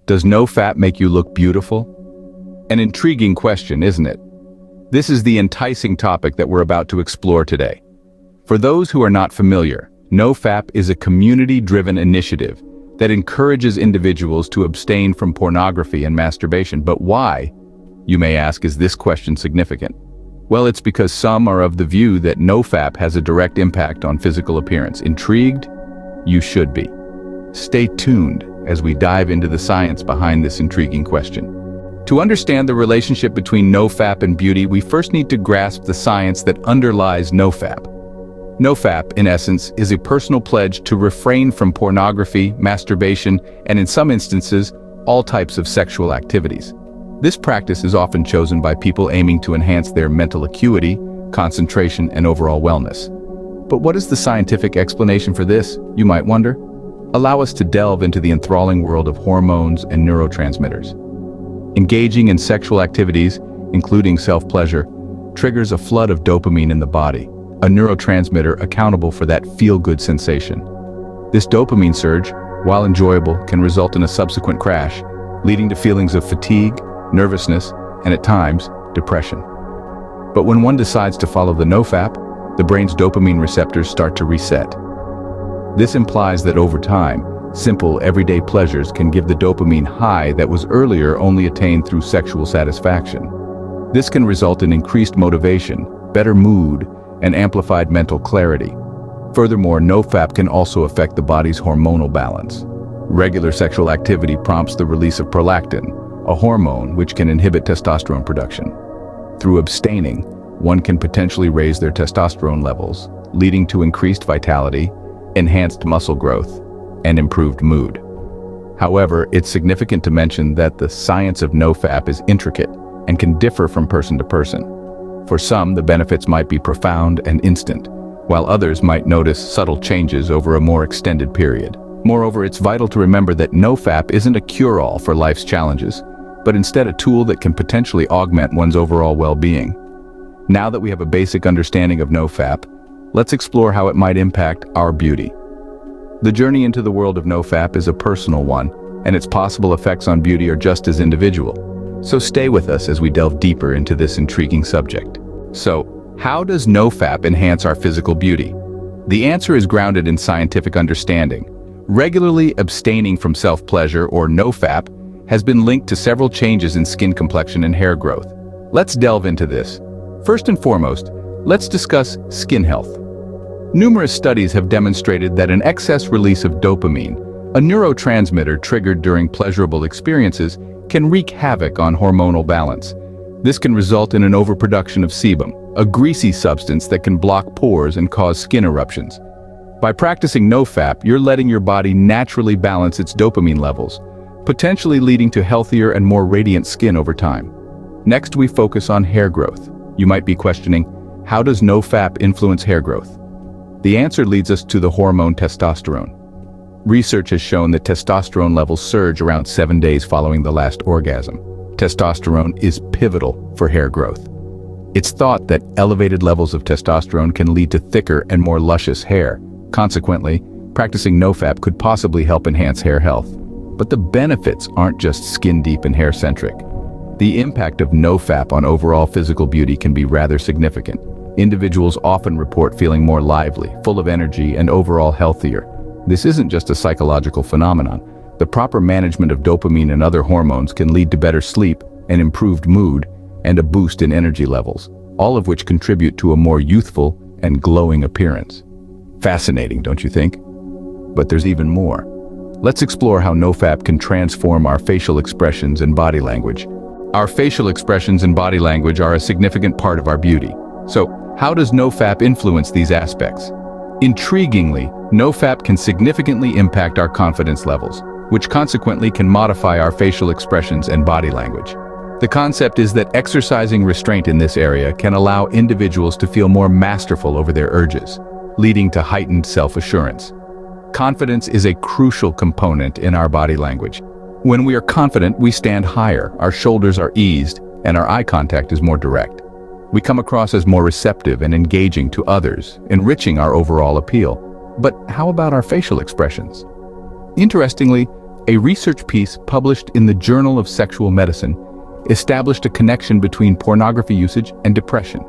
Does NoFap make you look beautiful? An intriguing question, isn't it? This is the enticing topic that we're about to explore today. For those who are not familiar, NoFap is a community-driven initiative that encourages individuals to abstain from pornography and masturbation. But why, you may ask, is this question significant? Well, it's because some are of the view that NoFap has a direct impact on physical appearance. Intrigued? You should be. Stay tuned as we dive into the science behind this intriguing question. To understand the relationship between NoFap and beauty, we first need to grasp the science that underlies NoFap. NoFap, in essence, is a personal pledge to refrain from pornography, masturbation, and in some instances, all types of sexual activities. This practice is often chosen by people aiming to enhance their mental acuity, concentration, and overall wellness. But what is the scientific explanation for this, you might wonder? Allow us to delve into the enthralling world of hormones and neurotransmitters. Engaging in sexual activities, including self-pleasure, triggers a flood of dopamine in the body, a neurotransmitter accountable for that feel-good sensation. This dopamine surge, while enjoyable, can result in a subsequent crash, leading to feelings of fatigue, nervousness, and at times, depression. But when one decides to follow the NoFap, the brain's dopamine receptors start to reset. This implies that over time, simple, everyday pleasures can give the dopamine high that was earlier only attained through sexual satisfaction. This can result in increased motivation, better mood, and amplified mental clarity. Furthermore, NoFap can also affect the body's hormonal balance. Regular sexual activity prompts the release of prolactin, a hormone which can inhibit testosterone production. Through abstaining, one can potentially raise their testosterone levels, leading to increased vitality, enhanced muscle growth, and improved mood. However, it's significant to mention that the science of NoFap is intricate and can differ from person to person. For some, the benefits might be profound and instant, while others might notice subtle changes over a more extended period. Moreover, it's vital to remember that NoFap isn't a cure-all for life's challenges, but instead a tool that can potentially augment one's overall well-being. Now that we have a basic understanding of NoFap, let's explore how it might impact our beauty. The journey into the world of NoFap is a personal one, and its possible effects on beauty are just as individual. So stay with us as we delve deeper into this intriguing subject. So, how does NoFap enhance our physical beauty? The answer is grounded in scientific understanding. Regularly abstaining from self-pleasure, or NoFap, has been linked to several changes in skin complexion and hair growth. Let's delve into this. First and foremost, let's discuss skin health. Numerous studies have demonstrated that an excess release of dopamine, a neurotransmitter triggered during pleasurable experiences, can wreak havoc on hormonal balance. This can result in an overproduction of sebum, a greasy substance that can block pores and cause skin eruptions. By practicing NoFap, you're letting your body naturally balance its dopamine levels, potentially leading to healthier and more radiant skin over time. Next, we focus on hair growth. You might be questioning, how does NoFap influence hair growth? The answer leads us to the hormone testosterone. Research has shown that testosterone levels surge around 7 days following the last orgasm. Testosterone is pivotal for hair growth. It's thought that elevated levels of testosterone can lead to thicker and more luscious hair. Consequently, practicing NoFap could possibly help enhance hair health. But the benefits aren't just skin-deep and hair-centric. The impact of NoFap on overall physical beauty can be rather significant. Individuals often report feeling more lively, full of energy, and overall healthier. This isn't just a psychological phenomenon. The proper management of dopamine and other hormones can lead to better sleep, an improved mood, and a boost in energy levels, all of which contribute to a more youthful and glowing appearance. Fascinating, don't you think? But there's even more. Let's explore how NoFap can transform our facial expressions and body language. Our facial expressions and body language are a significant part of our beauty. So, how does NoFap influence these aspects? Intriguingly, NoFap can significantly impact our confidence levels, which consequently can modify our facial expressions and body language. The concept is that exercising restraint in this area can allow individuals to feel more masterful over their urges, leading to heightened self-assurance. Confidence is a crucial component in our body language. When we are confident, we stand higher, our shoulders are eased, and our eye contact is more direct. We come across as more receptive and engaging to others, enriching our overall appeal. But how about our facial expressions? Interestingly, A research piece published in the Journal of Sexual Medicine established a connection between pornography usage and depression.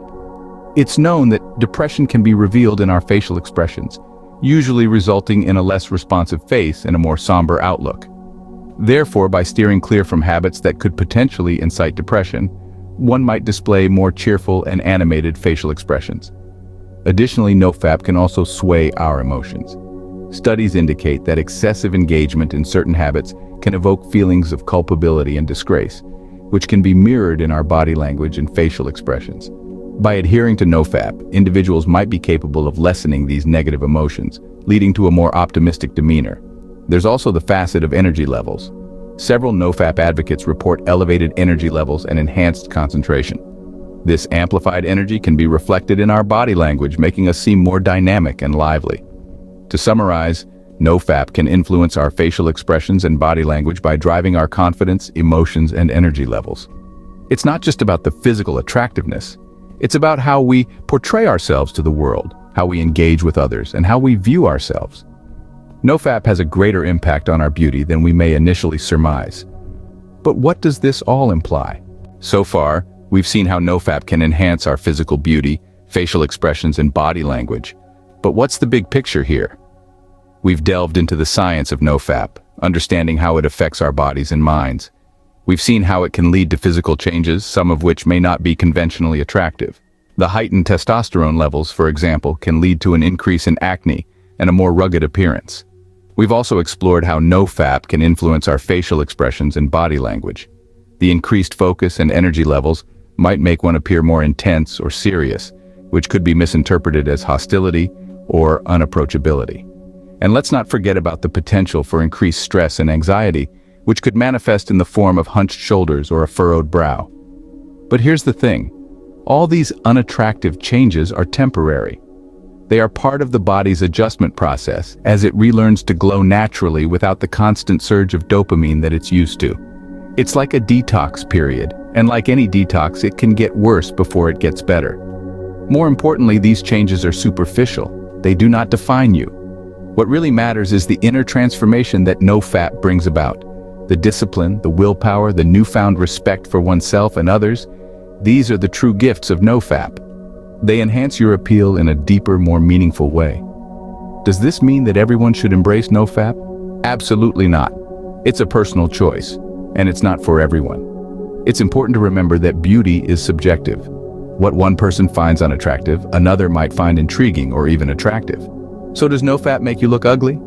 It's known that depression can be revealed in our facial expressions, usually resulting in a less responsive face and a more somber outlook. Therefore, by steering clear from habits that could potentially incite depression, one might display more cheerful and animated facial expressions. Additionally, NoFap can also sway our emotions. Studies indicate that excessive engagement in certain habits can evoke feelings of culpability and disgrace, which can be mirrored in our body language and facial expressions. By adhering to NoFap, individuals might be capable of lessening these negative emotions, leading to a more optimistic demeanor. There's also the facet of energy levels. Several NoFap advocates report elevated energy levels and enhanced concentration. This amplified energy can be reflected in our body language, making us seem more dynamic and lively. To summarize, NoFap can influence our facial expressions and body language by driving our confidence, emotions, and energy levels. It's not just about the physical attractiveness. It's about how we portray ourselves to the world, how we engage with others, and how we view ourselves. NoFap has a greater impact on our beauty than we may initially surmise. But what does this all imply? So far, we've seen how NoFap can enhance our physical beauty, facial expressions, and body language. But what's the big picture here? We've delved into the science of NoFap, understanding how it affects our bodies and minds. We've seen how it can lead to physical changes, some of which may not be conventionally attractive. The heightened testosterone levels, for example, can lead to an increase in acne and a more rugged appearance. We've also explored how NoFap can influence our facial expressions and body language. The increased focus and energy levels might make one appear more intense or serious, which could be misinterpreted as hostility or unapproachability. And let's not forget about the potential for increased stress and anxiety, which could manifest in the form of hunched shoulders or a furrowed brow. But here's the thing. All these unattractive changes are temporary. They are part of the body's adjustment process as it relearns to glow naturally without the constant surge of dopamine that it's used to. It's like a detox period, and like any detox, it can get worse before it gets better. More importantly, these changes are superficial. They do not define you. What really matters is the inner transformation that NoFap brings about. The discipline, the willpower, the newfound respect for oneself and others, these are the true gifts of NoFap. They enhance your appeal in a deeper, more meaningful way. Does this mean that everyone should embrace NoFap? Absolutely not. It's a personal choice, and it's not for everyone. It's important to remember that beauty is subjective. What one person finds unattractive, another might find intriguing or even attractive. So does NoFap make you look ugly?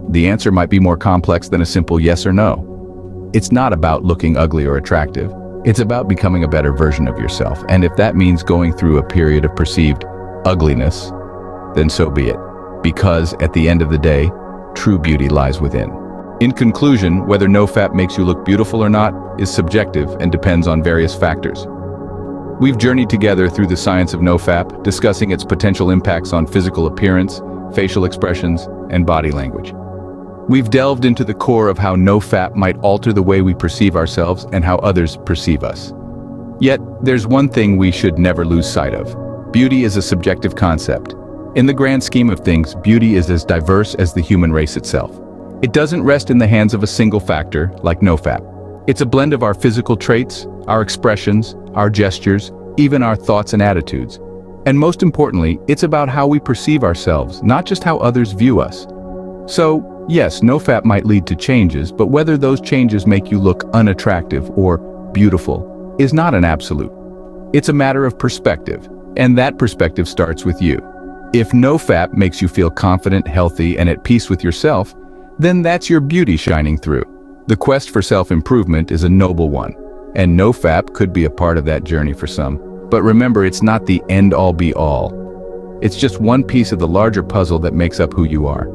The answer might be more complex than a simple yes or no. It's not about looking ugly or attractive. It's about becoming a better version of yourself. And if that means going through a period of perceived ugliness, then so be it. Because at the end of the day, true beauty lies within. In conclusion, whether NoFap makes you look beautiful or not is subjective and depends on various factors. We've journeyed together through the science of NoFap, discussing its potential impacts on physical appearance, facial expressions, and body language. We've delved into the core of how NoFap might alter the way we perceive ourselves and how others perceive us. Yet, there's one thing we should never lose sight of. Beauty is a subjective concept. In the grand scheme of things, beauty is as diverse as the human race itself. It doesn't rest in the hands of a single factor, like NoFap. It's a blend of our physical traits, our expressions, our gestures, even our thoughts and attitudes. And most importantly, it's about how we perceive ourselves, not just how others view us. So, yes, NoFap might lead to changes, but whether those changes make you look unattractive or beautiful is not an absolute. It's a matter of perspective, and that perspective starts with you. If NoFap makes you feel confident, healthy, and at peace with yourself, then that's your beauty shining through. The quest for self-improvement is a noble one, and NoFap could be a part of that journey for some. But remember, it's not the end-all be-all. It's just one piece of the larger puzzle that makes up who you are.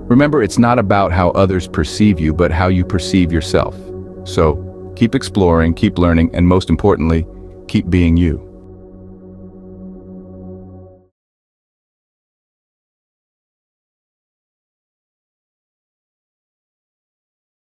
Remember, it's not about how others perceive you, but how you perceive yourself. So, keep exploring, keep learning, and most importantly, keep being you.